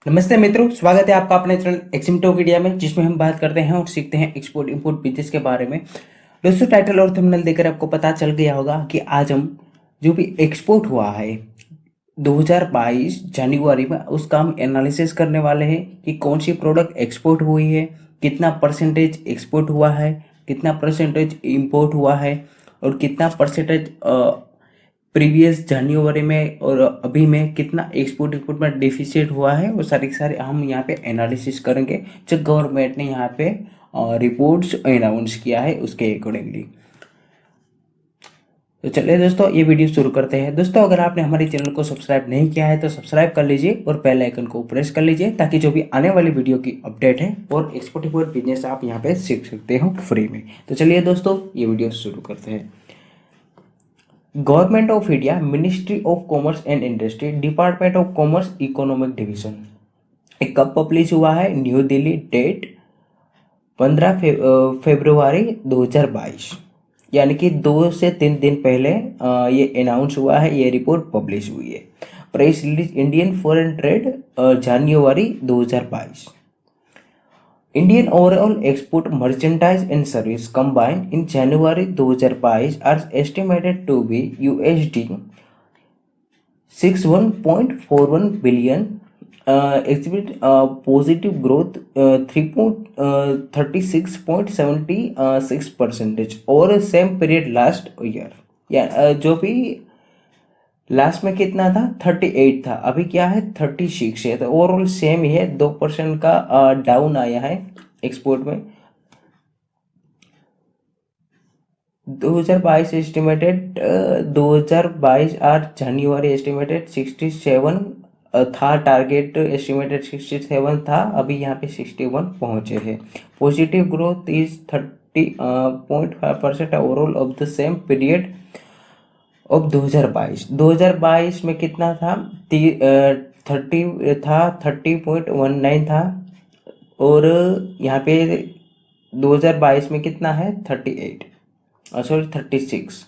नमस्ते मित्रों, स्वागत है आपका अपने चैनल एक्सिमटोपीडिया में, जिसमें हम बात करते हैं और सीखते हैं एक्सपोर्ट इंपोर्ट बिजनेस के बारे में। दोस्तों, टाइटल और थंबनेल देखकर आपको पता चल गया होगा कि आज हम जो भी एक्सपोर्ट हुआ है 2022 जनवरी में, उसका हम एनालिसिस करने वाले हैं कि कौन सी प्रोडक्ट एक्सपोर्ट हुई है, कितना परसेंटेज एक्सपोर्ट हुआ है, कितना परसेंटेज इंपोर्ट हुआ है और कितना परसेंटेज प्रीवियस जनवरी में और अभी में कितना एक्सपोर्ट इंपोर्ट में डिफिसिट हुआ है। वो सारे के सारे हम यहाँ पे एनालिसिस करेंगे जो गवर्नमेंट ने यहाँ पे रिपोर्ट्स अनाउंस किया है उसके अकॉर्डिंगली। तो चलिए दोस्तों, ये वीडियो शुरू करते हैं। दोस्तों, अगर आपने हमारे चैनल को सब्सक्राइब नहीं किया है तो सब्सक्राइब कर लीजिए और बेल आइकन को प्रेस कर लीजिए, ताकि जो भी आने वाली वीडियो की अपडेट है और एक्सपोर्ट इंपोर्ट बिजनेस आप यहाँ पे सीख सकते हो फ्री में। तो चलिए दोस्तों, ये वीडियो शुरू करते हैं। Government of India, ministry of commerce and industry, department of commerce, economic division. एक कब पब्लिश हुआ है? न्यू दिल्ली, डेट 15 फरवरी 2022, यानी कि 2 से 3 दिन पहले ये अनाउंस हुआ है, ये रिपोर्ट पब्लिश हुई है। Press release Indian foreign trade January 2022। Indian overall export merchandise and service combined in January 2022 are estimated to be USD 61.41 billion, exhibit positive growth 36.76% और सेम पीरियड लास्ट ईयर। या जो भी last में कितना था 38 था, अभी क्या है 36 है, तो ओवरऑल सेम ही है। 2% का डाउन आया है एक्सपोर्ट में। 2022 एस्टिमेटेड 2022 आर जनवरी एस्टिमेटेड 67 था, टारगेट एस्टिमेटेड 67 था, अभी यहाँ पे 61 पहुंचे हैं। Positive growth is 30.5% overall of the same period of 2022 में कितना था? 30.19 था और यहाँ पे 2022 में कितना है 36।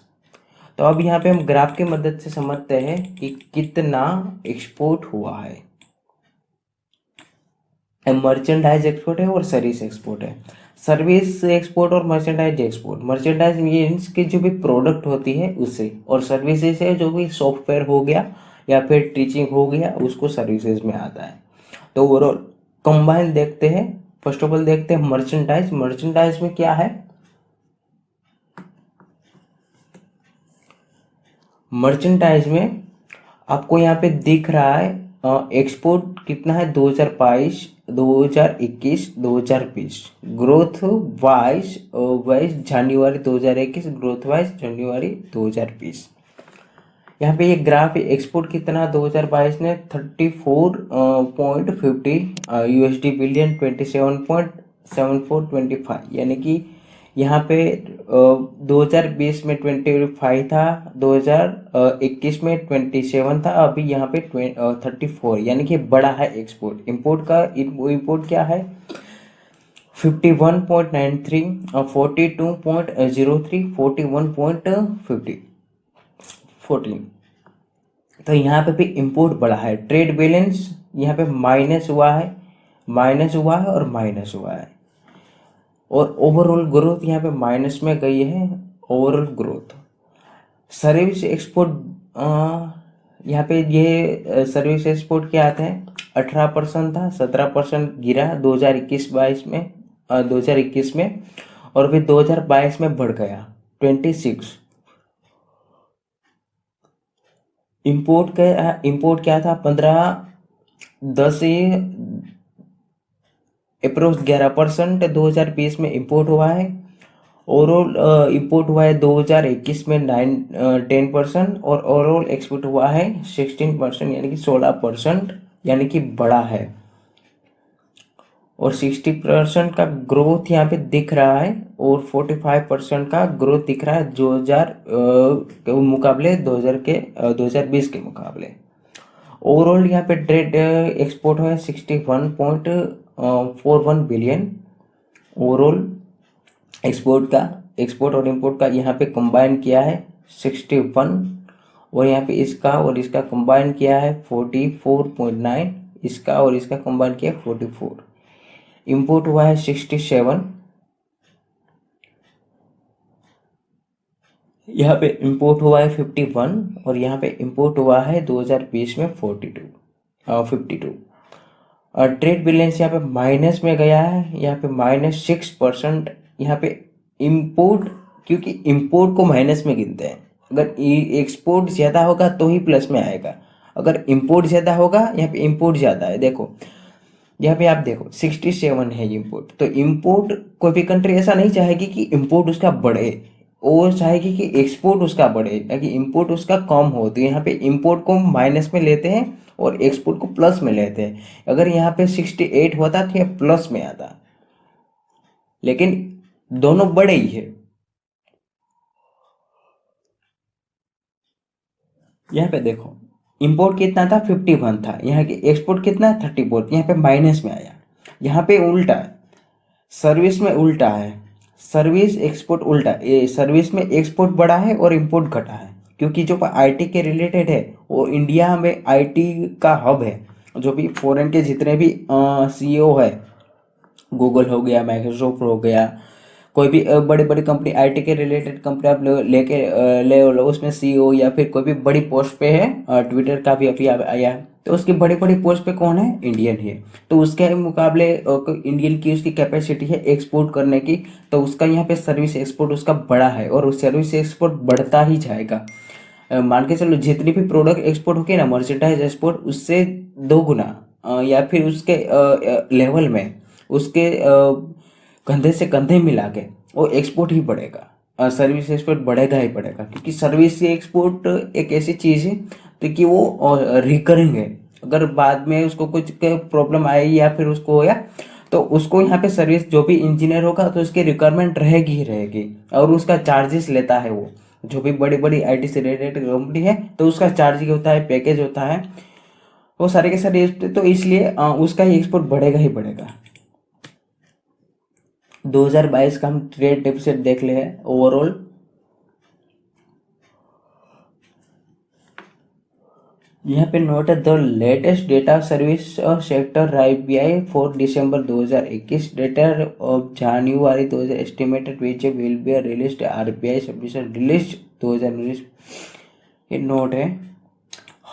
तो अब यहाँ पे हम ग्राफ की मदद से समझते हैं कि कितना एक्सपोर्ट हुआ है। मर्चेंडाइज एक्सपोर्ट है और सर्विस एक्सपोर्ट है। सर्विस एक्सपोर्ट और मर्चेंडाइज एक्सपोर्ट, मर्चेंडाइज मीन्स की जो भी प्रोडक्ट होती है उसे, और सर्विसेज है जो भी सॉफ्टवेयर हो गया या फिर टीचिंग हो गया, उसको सर्विसेज में आता है। तो ओवरऑल कंबाइन देखते हैं। फर्स्ट ऑफ ऑल देखते हैं मर्चेंडाइज। मर्चेंडाइज में क्या है? मर्चेंडाइज में आपको यहाँ पे दिख रहा है एक्सपोर्ट कितना है 2022, 2021, 2020। ग्रोथ वाइज जनवरी 2021, ग्रोथ वाइज जनवरी 2020। यहाँ पे ये ग्राफ एक्सपोर्ट कितना 2022 ने 34.50 यूएसडी बिलियन, 27.7425, यानी कि यहाँ पे 2020 में 25 था, 2021 में 27 था, अभी यहाँ पे 34, यानी कि बड़ा है एक्सपोर्ट। इंपोर्ट का इंपोर्ट क्या है 51.93, 42.03, 41.50, 14। तो यहाँ पे भी इंपोर्ट बढ़ा है। ट्रेड बैलेंस यहाँ पे माइनस हुआ है और माइनस हुआ है, और ओवरऑल ग्रोथ यहाँ पे माइनस में गई है ओवरऑल ग्रोथ। सर्विस एक्सपोर्ट यहाँ पे ये सर्विस एक्सपोर्ट क्या आते हैं 18% था, 17% गिरा 2021-22 में 2021 में, और फिर 2022 में बढ़ गया 26। इंपोर्ट क्या था 10 से अप्रोक्स 11% 2020 में इंपोर्ट हुआ है। ओवरऑल इंपोर्ट हुआ है 2021 में 10%, और ओवरऑल एक्सपोर्ट हुआ है 16%, यानी कि 16%, यानी कि बड़ा है। और 60% का ग्रोथ यहाँ पे दिख रहा है, और 45% का ग्रोथ दिख रहा है 2000 के मुकाबले 2020 के मुकाबले। ओवरऑल यहाँ पे ट्रेड एक्सपोर्ट है 61.41 बिलियन। ओवरऑल एक्सपोर्ट और इंपोर्ट का यहाँ पे कंबाइन किया है 61, और यहाँ पे इसका और इसका कंबाइन किया है 44.9, इसका और इसका कंबाइन किया 44, इंपोर्ट हुआ है 67, यहाँ पे इंपोर्ट हुआ है 51 और यहाँ पे इंपोर्ट हुआ है 2020 में 52। और ट्रेड बैलेंस यहाँ पे माइनस में गया है, यहाँ पे -6%। यहाँ पे इंपोर्ट, क्योंकि इंपोर्ट को माइनस में गिनते हैं, अगर एक्सपोर्ट ज़्यादा होगा तो ही प्लस में आएगा, अगर इंपोर्ट ज़्यादा होगा, यहाँ पे इंपोर्ट ज़्यादा है, देखो यहाँ पे आप देखो 67 है इंपोर्ट। तो इंपोर्ट कोई भी कंट्री ऐसा नहीं चाहेगी कि इंपोर्ट उसका बढ़े, वो चाहेगी कि एक्सपोर्ट उसका बढ़े, ताकि इंपोर्ट उसका कम हो। तो यहाँ पे इंपोर्ट को माइनस में लेते हैं और एक्सपोर्ट को प्लस में लेते हैं। अगर यहाँ पे 68 होता तो यह प्लस में आता, लेकिन दोनों बड़े ही है। यहाँ पे देखो इंपोर्ट कितना था 51 था, यहाँ के एक्सपोर्ट कितना 34, यहाँ पे माइनस में आया। यहाँ पे उल्टा है, सर्विस में उल्टा है, सर्विस एक्सपोर्ट उल्टा, ये सर्विस में एक्सपोर्ट बढ़ा है और इंपोर्ट घटा है, क्योंकि जो आईटी के रिलेटेड है वो इंडिया में आईटी का हब है। जो भी फॉरेन के जितने भी सीईओ है, गूगल हो गया, माइक्रोसॉफ्ट हो गया, कोई भी बड़ी बड़ी कंपनी आईटी के रिलेटेड कंपनी आप लेके ले लो, उसमें सीईओ या फिर कोई भी बड़ी पोस्ट पे है, ट्विटर का भी अभी आया है, तो उसकी बड़ी बड़ी पोस्ट पे कौन है, इंडियन है। तो उसके मुकाबले इंडियन की उसकी कैपेसिटी है एक्सपोर्ट करने की, तो उसका यहाँ पे सर्विस एक्सपोर्ट उसका बड़ा है और उस सर्विस एक्सपोर्ट बढ़ता ही जाएगा। मान के चलो जितनी भी प्रोडक्ट एक्सपोर्ट होगी ना, मर्चेंडाइज एक्सपोर्ट उससे 2 गुना या फिर उसके लेवल में, उसके कंधे से कंधे मिला के वो एक्सपोर्ट ही बढ़ेगा, सर्विस एक्सपोर्ट बढ़ेगा ही बढ़ेगा, क्योंकि सर्विस एक्सपोर्ट एक ऐसी चीज़ है तो कि वो रिकरिंग है। अगर बाद में उसको कुछ प्रॉब्लम आई या फिर उसको होया, तो उसको यहाँ पे सर्विस जो भी इंजीनियर होगा तो उसकी रिक्वायरमेंट रहेगी ही रहेगी, और उसका चार्जेस लेता है वो। जो भी बड़ी बड़ी आईटी से रिलेटेड कंपनी है तो उसका चार्ज होता है, पैकेज होता है, वो सारे के सारे। तो इसलिए उसका ही एक्सपोर्ट बढ़ेगा ही बढ़ेगा। 2022 का हम ट्रेड डेफिसिट देख ले हैं ओवरऑल। यहाँ पे नोट है the latest data service sector RBI for December 2021 data of January 2000 estimated which will be released RBI submission release 2019। ये नोट है।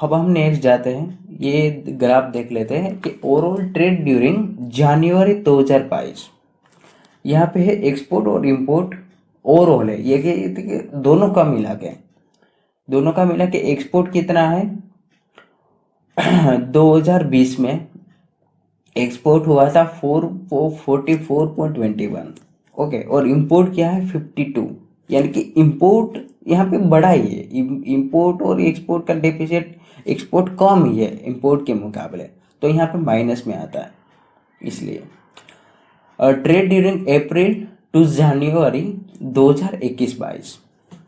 अब हम नेक्स्ट जाते हैं, ये ग्राफ देख लेते हैं कि ओवरऑल ट्रेड ड्यूरिंग जनवरी 2022। यहाँ पे है एक्सपोर्ट और इंपोर्ट ओवरऑल है, ये कि दोनों का मिला के एक्सपोर्ट कितना है 2020 में एक्सपोर्ट हुआ था 44.21, ओके, और इंपोर्ट क्या है 52, यानी कि इंपोर्ट यहाँ पे बड़ा ही है। इंपोर्ट और एक्सपोर्ट का डेफिसिट, एक्सपोर्ट कम ही है इंपोर्ट के मुकाबले, तो यहाँ पे माइनस में आता है। इसलिए ट्रेड ड्यूरिंग अप्रैल टू जनवरी 2021-22,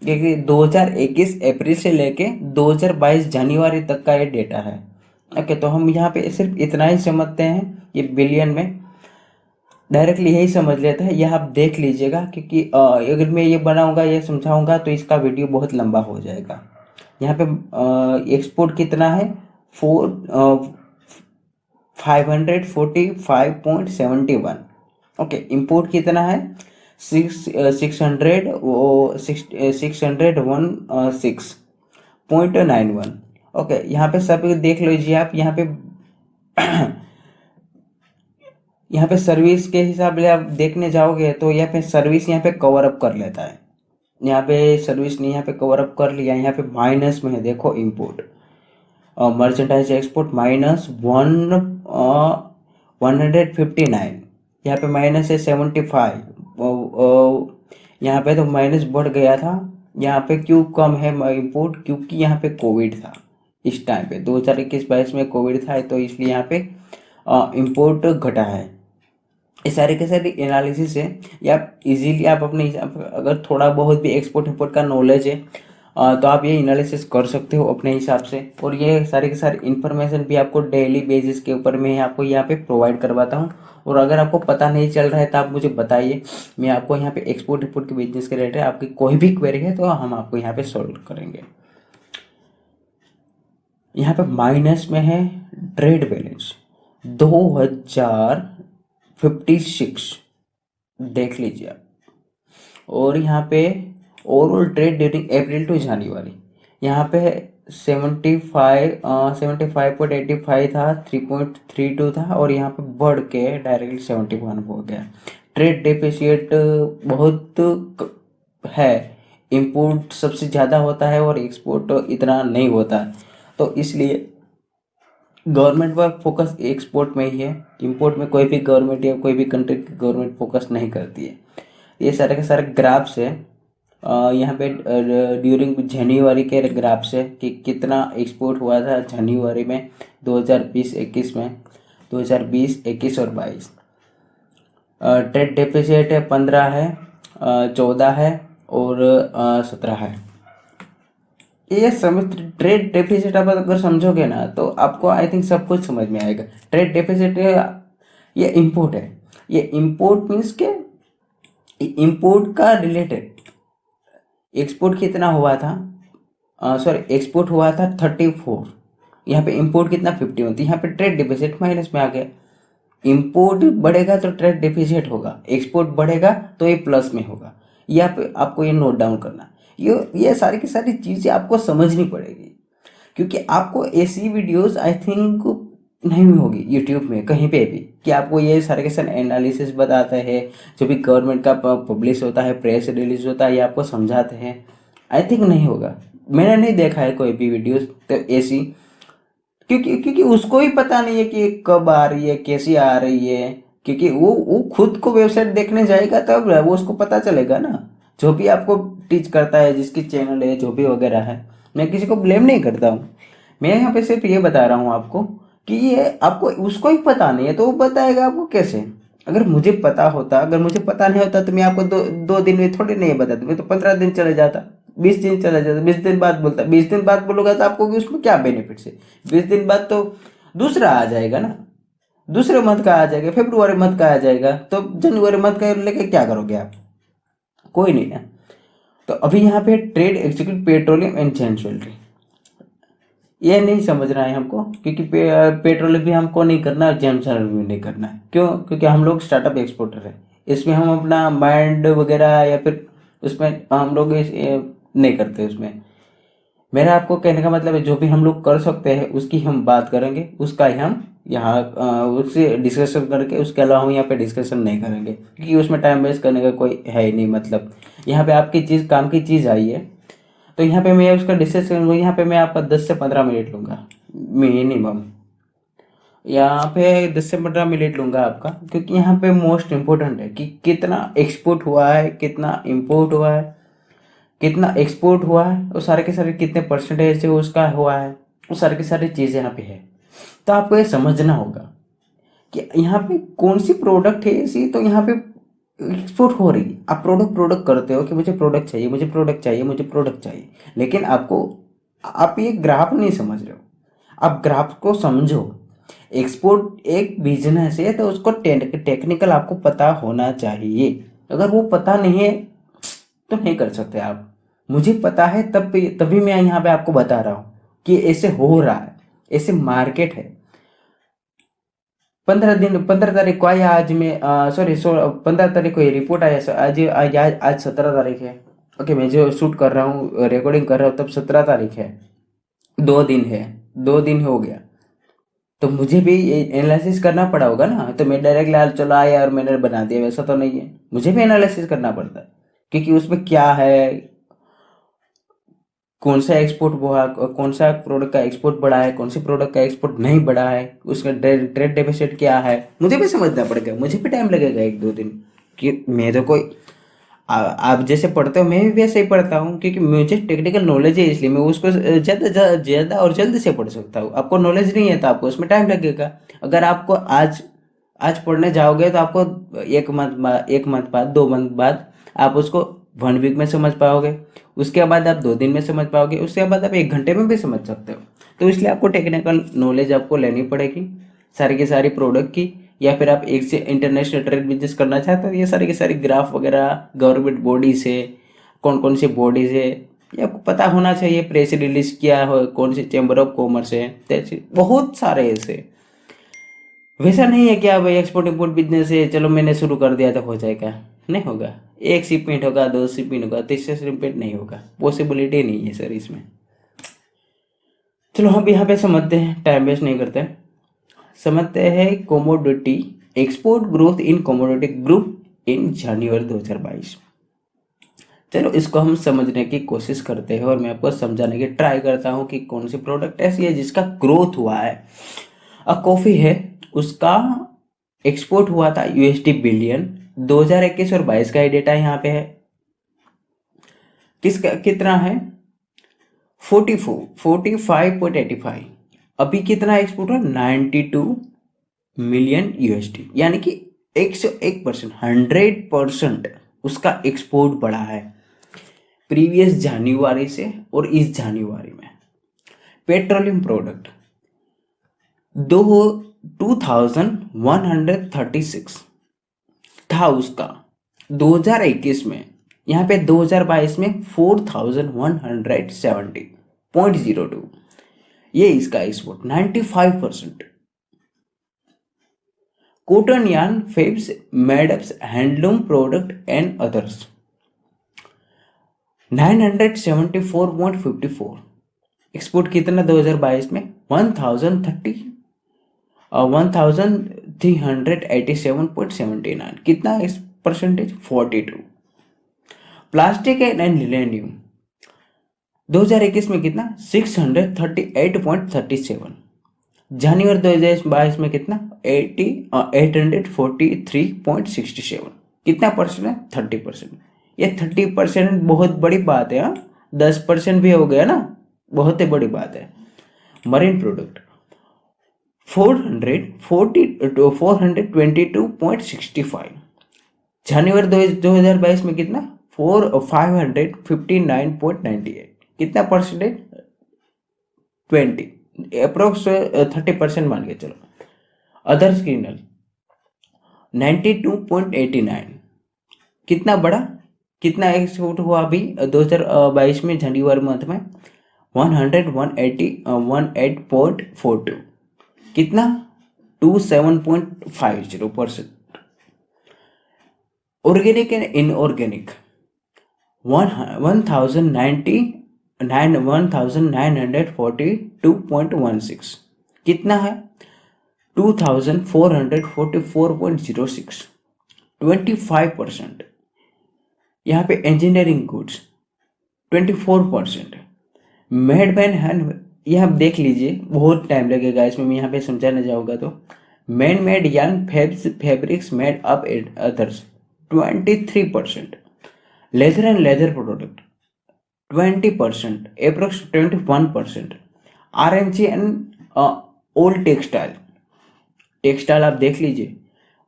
देखिए 2021 अप्रैल से लेके 2022 जनवरी तक का ये डेटा है। ओके, तो हम यहाँ पे सिर्फ इतना ही समझते हैं, ये बिलियन में डायरेक्टली यही समझ लेते हैं। यह आप देख लीजिएगा, क्योंकि अगर मैं ये बनाऊंगा, ये समझाऊंगा तो इसका वीडियो बहुत लंबा हो जाएगा। यहाँ पे एक्सपोर्ट कितना है 545.71, ओके, इंपोर्ट कितना है 601.91, ओके। यहाँ पे सब देख लीजिए आप, यहाँ पे यहाँ पे सर्विस के हिसाब से आप देखने जाओगे तो यहाँ पे सर्विस यहाँ पे कवर अप कर लेता है, यहाँ पे सर्विस ने यहाँ पे कवर अप कर लिया। यहाँ पे माइनस में है, देखो इंपोर्ट, मर्चेंडाइज एक्सपोर्ट -159, यहाँ पे माइनस है 75, यहाँ पे तो माइनस बढ़ गया था। यहाँ पे क्यों कम है इंपोर्ट, क्योंकि यहाँ पे कोविड था इस टाइम पे, 2021-22 में कोविड था, तो इसलिए यहाँ पे इंपोर्ट घटा है। ये सारे के सारे एनालिसिस है, या इजीली आप अपने अगर थोड़ा बहुत भी एक्सपोर्ट इंपोर्ट का नॉलेज है तो आप ये एनालिसिस कर सकते हो अपने हिसाब से। और ये सारे के सारे इन्फॉर्मेशन भी आपको डेली बेसिस के ऊपर मैं आपको यहाँ पे प्रोवाइड करवाता हूँ। और अगर आपको पता नहीं चल रहा है तो आप मुझे बताइए, मैं आपको यहाँ पे एक्सपोर्ट इंपोर्ट के बिजनेस के रिलेटेड आपकी कोई भी क्वेरी है तो हम आपको यहाँ पे सॉल्व करेंगे। यहाँ पे माइनस में है ट्रेड बैलेंस, 2056 देख लीजिए आप। और यहाँ पे overall trade during April to January यहाँ पे 75.85 था, 3.32 था, और यहाँ पे बढ़ के डायरेक्टली 71 हो गया। ट्रेड डेफिसिट बहुत है, इंपोर्ट सबसे ज़्यादा होता है और एक्सपोर्ट इतना नहीं होता है, तो इसलिए गवर्नमेंट का फोकस एक्सपोर्ट में ही है। इंपोर्ट में कोई भी गवर्नमेंट या कोई भी कंट्री की गवर्नमेंट फोकस नहीं करती है। ये सारे के सारे ग्राफ्स है यहाँ पे ड्यूरिंग जनवरी के ग्राफ्स है कि कितना एक्सपोर्ट हुआ था जनवरी में 2020-21 में, 2020, 21 और 22। ट्रेड डेफिसिट है 15 है, 14 है और 17 है। ये समझ, ट्रेड डेफिसिट आप अगर समझोगे ना तो आपको आई थिंक सब कुछ समझ में आएगा। ट्रेड डेफिसिट ये इंपोर्ट है, ये इंपोर्ट मीन्स के इंपोर्ट का रिलेटेड एक्सपोर्ट कितना हुआ था, एक्सपोर्ट हुआ था 34, यहाँ पे इंपोर्ट कितना 51, तो यहाँ पे ट्रेड डेफिसिट माइनस में आ गया। इंपोर्ट बढ़ेगा तो ट्रेड डेफिसिट होगा, एक्सपोर्ट बढ़ेगा तो ये प्लस में होगा। ये आपको ये नोट डाउन करना। ये सारी की सारी चीज़ें आपको समझनी पड़ेगी, क्योंकि आपको ऐसी वीडियोस आई थिंक नहीं होगी यूट्यूब में कहीं पे भी कि आपको ये सारे के सारे एनालिसिस बताते हैं, जो भी गवर्नमेंट का पब्लिश होता है, प्रेस रिलीज होता है, ये आपको समझाते हैं। आई थिंक नहीं होगा, मैंने नहीं देखा है कोई भी वीडियोस तो ऐसी, क्योंकि उसको ही पता नहीं है कि ये कब आ रही है, कैसी आ रही है, क्योंकि वो खुद को वेबसाइट देखने जाएगा तब वो उसको पता चलेगा ना। जो भी आपको टीच करता है, जिसकी चैनल है, जो भी वगैरह है, मैं किसी को ब्लेम नहीं करता हूँ। मैं यहाँ पे सिर्फ ये बता रहा हूँ आपको कि ये आपको उसको ही पता नहीं है तो वो बताएगा आपको कैसे। अगर मुझे पता होता, अगर मुझे पता नहीं होता तो मैं आपको दो दिन में थोड़ी नहीं बताता, मैं तो 15 दिन चले जाता, 20 दिन चला जाता, 20 दिन बाद बोलता। 20 दिन बाद बोलूँगा तो आपको कि उसमें क्या बेनिफिट है। 20 दिन बाद तो दूसरा आ जाएगा ना, दूसरे मंथ का आ जाएगा, फेब्रुआरी मंथ का आ जाएगा, तो जनवरी मंथ का लेके क्या करोगे आप? कोई नहीं ना। तो अभी यहाँ पे trade executive petroleum and gem jewellery, ये नहीं समझना है हमको, क्योंकि पेट्रोल भी हमको नहीं करना है, जेम ज्वेलरी भी नहीं करना है। क्यों? क्योंकि हम लोग स्टार्टअप एक्सपोर्टर है, इसमें हम अपना माइंड वगैरह या फिर उसमें हम लोग नहीं करते उसमें। मेरा आपको कहने का मतलब है जो भी हम लोग कर सकते हैं उसकी हम बात करेंगे, उसका ही हम यहाँ उससे डिस्कशन करके, उसके अलावा हम यहाँ पे डिस्कशन नहीं करेंगे, क्योंकि उसमें टाइम वेस्ट करने का कोई है ही नहीं। मतलब यहाँ पे आपकी चीज़, काम की चीज़ आई है तो यहाँ पे मैं उसका डिस्कस करूँगा। यहाँ पे मैं आपका 10 से 15 मिनट लूँगा मिनिमम, यहाँ पे 10 से 15 मिनट लूँगा आपका, क्योंकि यहाँ पे मोस्ट इम्पोर्टेंट है कि कितना एक्सपोर्ट हुआ है, कितना इम्पोर्ट हुआ है, कितना एक्सपोर्ट हुआ है, वो सारे के सारे कितने परसेंटेज से उसका हुआ है, वो सारी की सारी चीज़ यहाँ पे है। तो आपको ये समझना होगा कि यहाँ पे कौन सी प्रोडक्ट है ऐसी, तो यहाँ पे एक्सपोर्ट हो रही। आप प्रोडक्ट करते हो कि मुझे प्रोडक्ट चाहिए, मुझे प्रोडक्ट चाहिए, मुझे प्रोडक्ट चाहिए, लेकिन आप ये ग्राफ नहीं समझ रहे हो। आप ग्राफ को समझो। एक्सपोर्ट एक बिजनेस है तो उसको टेक्निकल आपको पता होना चाहिए। अगर वो पता नहीं है तो नहीं कर सकते आप। मुझे पता है तभी मैं यहाँ पे आपको बता रहा हूँ कि ऐसे हो रहा है, ऐसे मार्केट है। 15 तारीख को आया, आज में 15 तारीख को ये रिपोर्ट आया। आज 17 तारीख है। ओके, मैं जो शूट कर रहा हूँ, रिकॉर्डिंग कर रहा हूँ, तब 17 तारीख है। 2 दिन है, 2 दिन हो गया, तो मुझे भी एनालिसिस करना पड़ा होगा ना। तो मैं डायरेक्ट चलो आया और मैंने बना दिया, वैसा तो नहीं है। मुझे भी एनालिसिस करना पड़ता है, क्योंकि उसमें क्या है, कौन सा एक्सपोर्ट हुआ, कौन सा प्रोडक्ट का एक्सपोर्ट बढ़ा है, कौन से प्रोडक्ट का एक्सपोर्ट नहीं बढ़ा है, उसका ट्रेड डेफिसिट क्या है, मुझे भी समझना पड़ेगा। मुझे भी टाइम लगेगा 1-2 दिन, कि मैं तो कोई आप जैसे पढ़ते हो मैं भी वैसे ही पढ़ता हूँ, क्योंकि मुझे टेक्निकल नॉलेज है, इसलिए मैं उसको ज़्यादा और जल्द से पढ़ सकता हूँ। आपको नॉलेज नहीं है तो आपको उसमें टाइम लगेगा। अगर आपको आज आज पढ़ने जाओगे तो आपको 1 मंथ बाद, 2 मंथ बाद आप उसको 1 वीक में समझ पाओगे, उसके बाद आप 2 दिन में समझ पाओगे, उसके बाद आप 1 घंटे में भी समझ सकते हो। तो इसलिए आपको टेक्निकल नॉलेज आपको लेनी पड़ेगी सारी की सारी प्रोडक्ट की। या फिर आप एक से इंटरनेशनल ट्रेड बिजनेस करना चाहते हो, ये सारी की सारी ग्राफ वगैरह गवर्नमेंट बॉडी से, कौन कौन सी बॉडीज है, ये आपको पता होना चाहिए। प्रेस रिलीज किया हो, कौन सी चैम्बर ऑफ कॉमर्स है, बहुत सारे ऐसे। वैसा नहीं है कि आप एक्सपोर्ट इम्पोर्ट बिजनेस है चलो मैंने शुरू कर दिया तो हो जाएगा, नहीं होगा। एक शिपमेंट होगा, दो शिपमेंट होगा, तीसरे शिपमेंट नहीं होगा, पॉसिबिलिटी नहीं है सर इसमें। चलो हम यहाँ पे समझते हैं, टाइम वेस्ट नहीं करते, समझते हैं commodity export growth in commodity group in January 2022। चलो इसको हम समझने की कोशिश करते हैं और मैं आपको समझाने की ट्राई करता हूँ कि कौन सी प्रोडक्ट ऐसी है जिसका ग्रोथ हुआ है। कॉफ़ी है, उसका एक्सपोर्ट हुआ था यूएसडी बिलियन 2021 और 22 का ही डेटा यहाँ पे है। किसका कितना है 45.85। अभी कितना एक्सपोर्ट हुआ 92 मिलियन यूएसडी, यानी कि 101%, 100% उसका एक्सपोर्ट बढ़ा है प्रीवियस जनवरी से और इस जनवरी में। पेट्रोलियम प्रोडक्ट 2136 था उसका 2021 में, यहाँ पे 2022 में 4170.02, ये इसका export 95%। Cotton yarn fabs made ups handloom product and others 974.54, export कितना 2022 में 1387.79, कितना परसेंटेज 42। प्लास्टिक एंड लिलेनियम 2021 में कितना 638.37, जनवरी 2022 में कितना 843.67, कितना परसेंट है 30%। ये 30% बहुत बड़ी बात है। 10% भी हो गया ना, बहुत ही बड़ी बात है। मरीन प्रोडक्ट 422.65, जनवरी 2022 में कितना 559.98, कितना परसेंटेज 20, अप्रोक्स 30% मान के चलो। अदर्स क्रिमिनल 92.89, कितना बड़ा, कितना एक्सपोर्ट हुआ अभी 2022 में जनवरी मंथ में 118.42, कितना 27.50%। ऑर्गेनिक एंड इनऑर्गेनिक 1942.16, कितना है 2444.06, 25%। यहाँ पे इंजीनियरिंग गुड्स 24%। मेडमैन हैंड, ये आप देख लीजिए, बहुत टाइम लगेगा इसमें, मैं यहाँ पे समझाने जाऊँगा तो। Man made yarn fabrics made up and others 23%। Leather and leather product 20%, approx 21%। RMC and old textile आप देख लीजिए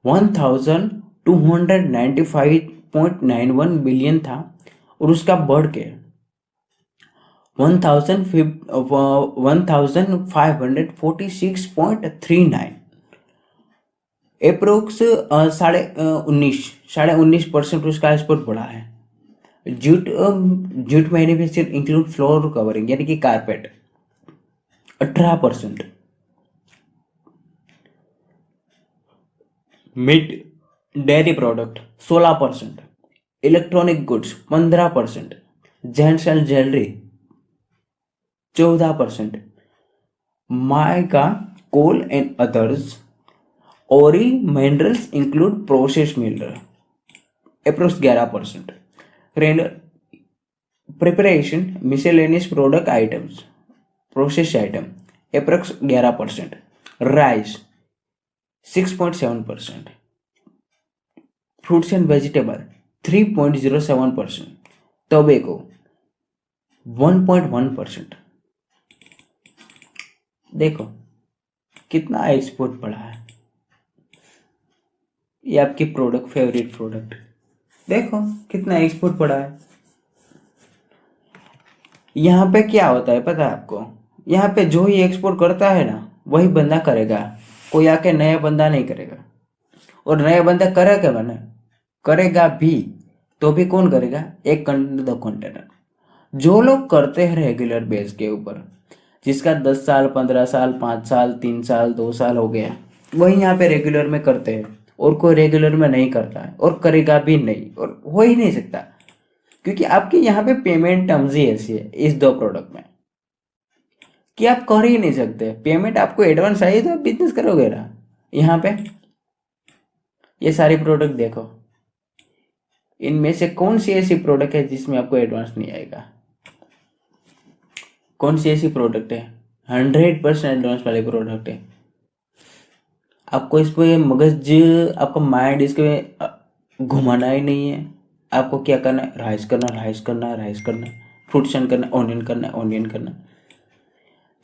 1295.91 बिलियन था और उसका बढ़ के 1546.39, अप्रोक्स 19.5% उसका एक्सपोर्ट बढ़ा है। Jute manufacture include floor covering यानी कि carpet 18%। Meat dairy product 16%, electronic goods 15%, gents and jewellery 14%, mica coal and others ore minerals include process mineral approx 11%। Preparation miscellaneous product items process item approx 11%। Rice 6.7%, fruits and vegetable 3.07%, tobacco 1.1%। देखो कितना export बढ़ा है। ये आपकी product favourite product, देखो कितना export बढ़ा है। यहाँ पे क्या होता है पता है आपको, यहाँ पे जो ही एक्सपोर्ट करता है ना वही बंदा करेगा, कोई आके नया बंदा नहीं करेगा। और नया बंदा करेगा ना, करेगा भी तो भी कौन करेगा, एक कंटेनर 2 कंटेनर। जो लोग करते हैं रेगुलर बेस के ऊपर, जिसका 10 साल 15 साल 5 साल 3 साल 2 साल हो गया, वही यहाँ पे रेगुलर में करते हैं, और कोई रेगुलर में नहीं करता है और करेगा भी नहीं, और हो ही नहीं सकता, क्योंकि आपकी यहाँ पे पेमेंट टर्म्स ही ऐसी है इस दो प्रोडक्ट में कि आप कर ही नहीं सकते। पेमेंट आपको एडवांस आई तो आप बिजनेस करोगे ना। यहाँ पे ये सारी प्रोडक्ट देखो, इनमें से कौन सी ऐसी प्रोडक्ट है जिसमें आपको एडवांस नहीं आएगा? कौन सी ऐसी प्रोडक्ट है 100% एडवांस वाली प्रोडक्ट है? आपको इस पे मगज, आपका माइंड इसके घुमाना ही नहीं है। आपको क्या करना है? राइस करना, राइस करना, राइस करना, फ्रूट शन करना, ऑनियन करना, ऑनियन करना।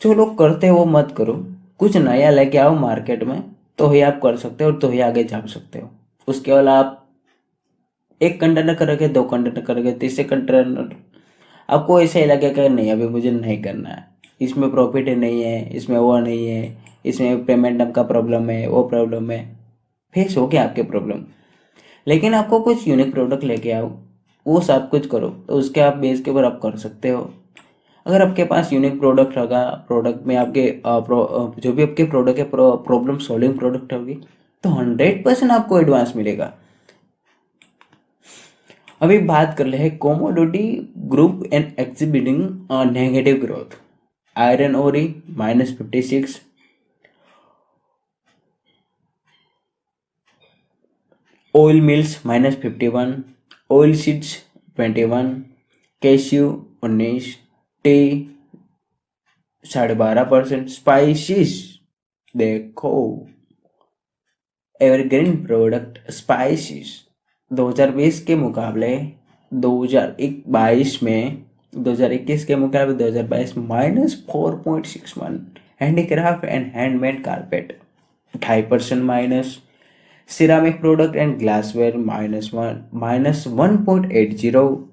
जो लोग करते हैं वो मत करो, कुछ नया लेके आओ मार्केट में, तो ही आप कर सकते हो और तो ही आगे जा सकते हो। उसके अलावा आप एक कंटेनर करोगे, 2 कंटेनर करोगे, तीसरे कंटेनर आपको ऐसे ही लगेगा नहीं अभी मुझे नहीं करना है, इसमें प्रॉफिट नहीं है, इसमें वो नहीं है, इसमें पेमेंट का प्रॉब्लम है, वो प्रॉब्लम है, फेस हो गया आपके प्रॉब्लम। लेकिन आपको कुछ यूनिक प्रोडक्ट लेके आओ, वो सब कुछ करो, तो उसके आप बेस के ऊपर आप कर सकते हो। अगर आपके पास यूनिक प्रोडक्ट होगा, प्रोडक्ट में आपके जो भी आपके प्रोडक्ट है प्रॉब्लम सॉल्विंग प्रोडक्ट होगी, तो 100% आपको एडवांस मिलेगा। अभी बात कर ले है commodity group and exhibiting negative growth. Iron ore -56, oil mills -51, oil seeds 21, cashew 19, tea 12.5%, spices देखो एवरग्रीन प्रोडक्ट स्पाइसिस 2020 के मुकाबले 2022 में 2021 के मुकाबले 2022 -4.61, handicraft and handmade carpet 2.5% minus, ceramic product and glassware -1.80,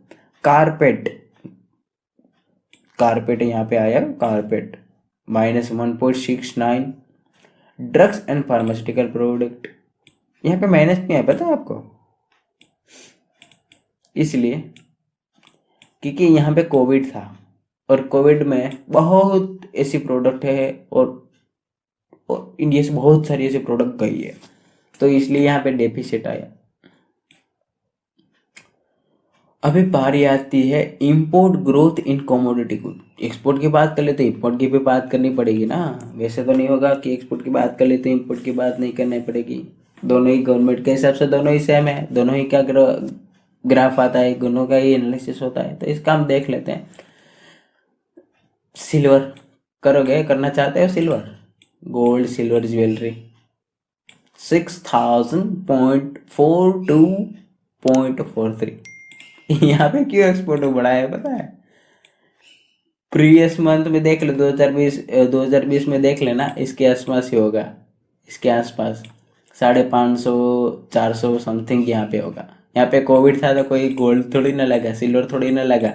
carpet यहाँ पे आया carpet -1.69, drugs and pharmaceutical product यहाँ पे माइनस नहीं है, पता है आपको? इसलिए क्योंकि यहाँ पे कोविड था, और कोविड में बहुत ऐसी प्रोडक्ट है, और इंडिया से बहुत सारी ऐसी प्रोडक्ट गई है, तो इसलिए यहाँ पे डेफिसिट आया। अभी बारी आती है import growth in commodity good. Export की बात कर लेते इंपोर्ट की भी बात करनी पड़ेगी ना। वैसे तो नहीं होगा कि एक्सपोर्ट की बात कर लेते इंपोर्ट की बात नहीं करनी पड़ेगी। दोनों ही गवर्नमेंट के हिसाब से दोनों ही सेम है, दोनों ही का ग्राफ आता है, दोनों का ही एनालिसिस होता है, तो इसका हम देख लेते हैं। सिल्वर करोगे, करना चाहते हो सिल्वर, गोल्ड सिल्वर ज्वेलरी 6000.42.43 यहाँ पे क्यों एक्सपोर्ट बढ़ा है पता है? प्रीवियस मंथ में देख लो, 2020 में देख लेना, इसके आसपास ही होगा, इसके आसपास 550-400 समथिंग यहाँ पे होगा। यहाँ पे कोविड था तो कोई गोल्ड थोड़ी ना लगा, सिल्वर थोड़ी ना लगा,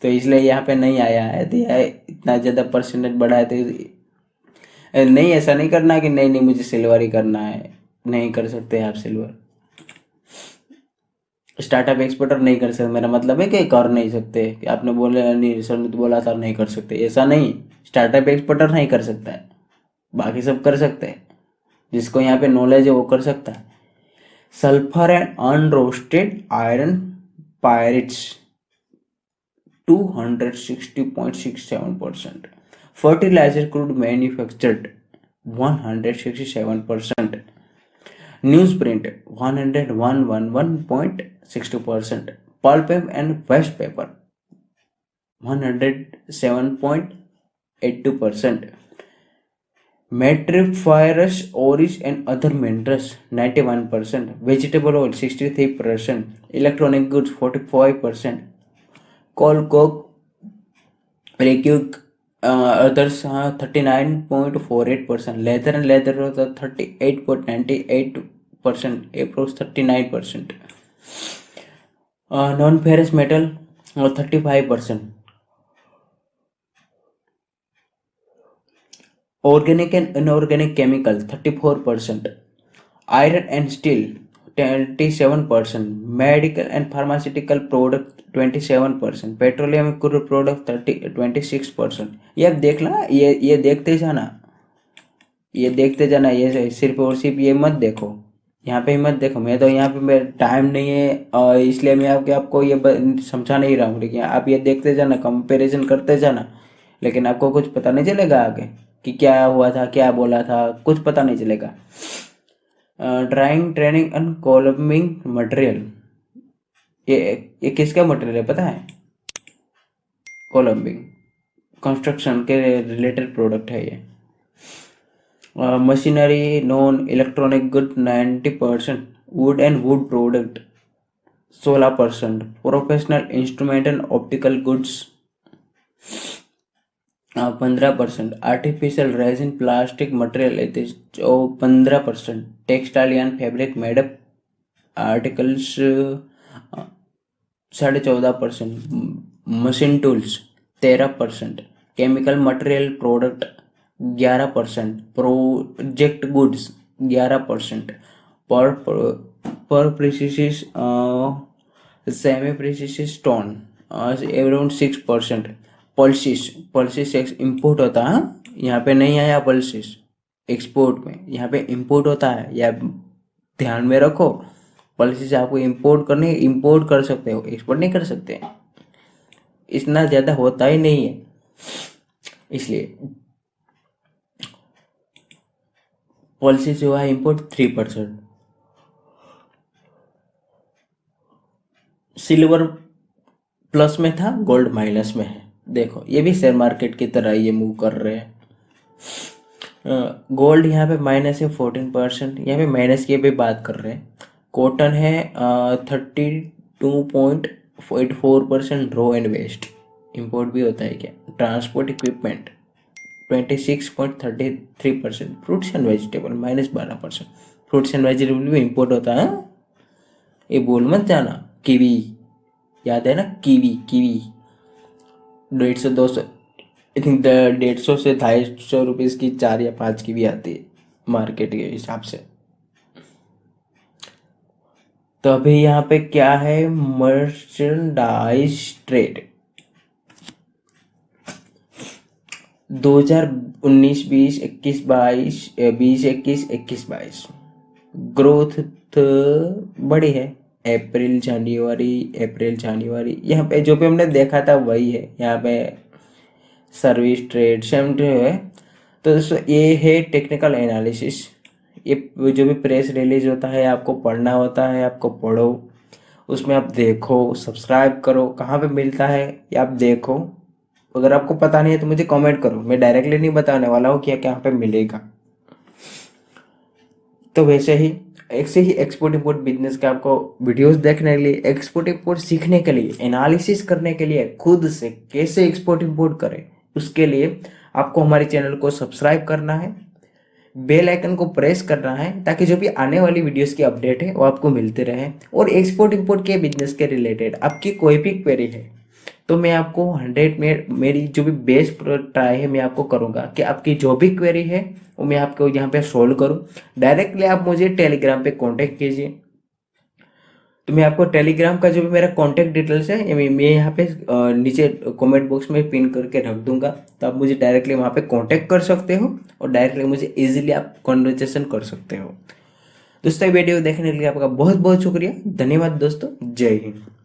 तो इसलिए यहाँ पे नहीं आया है। तो यह इतना ज़्यादा परसेंटेज बढ़ा है, तो नहीं, ऐसा नहीं करना कि नहीं मुझे सिल्वर ही करना है, नहीं कर सकते आप सिल्वर। स्टार्टअप एक्सपोर्टर नहीं कर सकते, मेरा मतलब है कि कर नहीं सकते, कि आपने बोले नहीं सर ने तो बोला था नहीं कर सकते, ऐसा नहीं। स्टार्टअप एक्सपोर्टर नहीं कर सकता है, बाकी सब कर सकते हैं, जिसको यहाँ पे नॉलेज है वो कर सकता है। Sulphur and unroasted iron pyrites 260.67%, fertiliser crude manufactured 167%, newsprint 101.60%, pulp and waste paper 107.82%, metriferous ores and other minerals 91%, vegetable oil 63%, electronic goods 45%, coal coke others 39.48%, leather and leather 38.98%, approx 39%, non-ferrous metal 35%, organic and inorganic chemicals 34%, iron and steel 27%, medical and pharmaceutical product 27%, petroleum crude product 26%। ये अब देख ला, ये देखते जाना, ये देखते जाना, ये सिर्फ और सिर्फ ये मत देखो, यहाँ पे ही मत देखो। मैं तो यहाँ पे मेरा टाइम नहीं है और इसलिए मैं आपको ये समझा नहीं रहा हूँ, लेकिन आप ये देखते जाना, कंपैरिजन करते जाना, लेकिन आपको कुछ पता नहीं चलेगा आगे कि क्या हुआ था, क्या बोला था, कुछ पता नहीं चलेगा। Drawing training and colouring material, ये किसका मटेरियल है पता है? कॉलमिंग कंस्ट्रक्शन के रिलेटेड प्रोडक्ट है ये। Machinery non electronic good 90%, wood and wood product 16%, professional instrument and optical goods 15%, artificial resin plastic material 15%, textile and fabric made up articles 14.5%, machine tools 13%, chemical material product 11%, project goods 11%, pearl precious semi precious stone around 6%, pulses import होता है, यहाँ पे नहीं आया pulses export में, यहाँ पे import होता है, या ध्यान में रखो। पल्सिस आपको इम्पोर्ट कर सकते हो, एक्सपोर्ट नहीं कर सकते, इतना ज़्यादा होता ही नहीं है इसलिए। पल्सिस जो है इम्पोर्ट 3%। सिल्वर प्लस में था, गोल्ड माइनस में है। देखो ये भी शेयर मार्केट की तरह ये मूव कर रहे हैं। गोल्ड यहाँ पे माइनस है 14%, यहाँ पे माइनस की भी बात कर रहे हैं। कॉटन है 32.84%, रो एंड वेस्ट इम्पोर्ट भी होता है क्या। Transport equipment 26.33%, fruits and vegetable -12%, fruits and vegetable भी इम्पोर्ट होता है, ये बोल मत जाना। कीवी याद है ना, कीवी 150-200 आई थिंक 150 से 250 रुपीज़ की 4 या 5 कीवी आती है मार्केट के हिसाब से। तो अभी यहाँ पे क्या है, मर्चेंडाइज ट्रेड 2019-20, 21-22, 20-21, 21-22 ग्रोथ बड़ी है। अप्रैल जनवरी यहाँ पे जो भी हमने देखा था वही है। यहाँ पे सर्विस ट्रेड सेम है। तो दोस्तों ये है टेक्निकल एनालिसिस। ये जो भी प्रेस रिलीज होता है आपको पढ़ना होता है, आपको पढ़ो, उसमें आप देखो, सब्सक्राइब करो। कहाँ पे मिलता है ये आप देखो। अगर आपको पता नहीं है तो मुझे कमेंट करो, मैं डायरेक्टली नहीं बताने वाला हूँ कि कहाँ पे मिलेगा। तो वैसे ही ऐसे ही एक्सपोर्ट इंपोर्ट बिजनेस के आपको वीडियोस देखने के लिए, एक्सपोर्ट इंपोर्ट सीखने के लिए, एनालिसिस करने के लिए, खुद से कैसे एक्सपोर्ट इंपोर्ट करें, उसके लिए आपको हमारे चैनल को सब्सक्राइब करना है, बेल आइकन को प्रेस करना है, ताकि जो भी आने वाली वीडियोस की अपडेट है वो आपको मिलते रहे। और एक्सपोर्ट इंपोर्ट के बिजनेस के रिलेटेड आपकी कोई भी क्वेरी है तो मैं आपको 100 में मेरी जो भी बेस्ट ट्राई है मैं आपको करूँगा कि आपकी जो भी क्वेरी है वो मैं आपको यहाँ पे सोल्व करूँ। डायरेक्टली आप मुझे टेलीग्राम पे कांटेक्ट कीजिए। तो मैं आपको टेलीग्राम का जो भी मेरा कांटेक्ट डिटेल्स है मैं यहाँ पे नीचे कमेंट बॉक्स में पिन करके रख दूंगा। तो आप मुझे डायरेक्टली वहाँ पे कांटेक्ट कर सकते हो और डायरेक्टली मुझे इजीली आप कन्वर्सेशन कर सकते हो। दोस्तों वीडियो देखने के लिए आपका बहुत बहुत शुक्रिया, धन्यवाद दोस्तों, जय हिंद।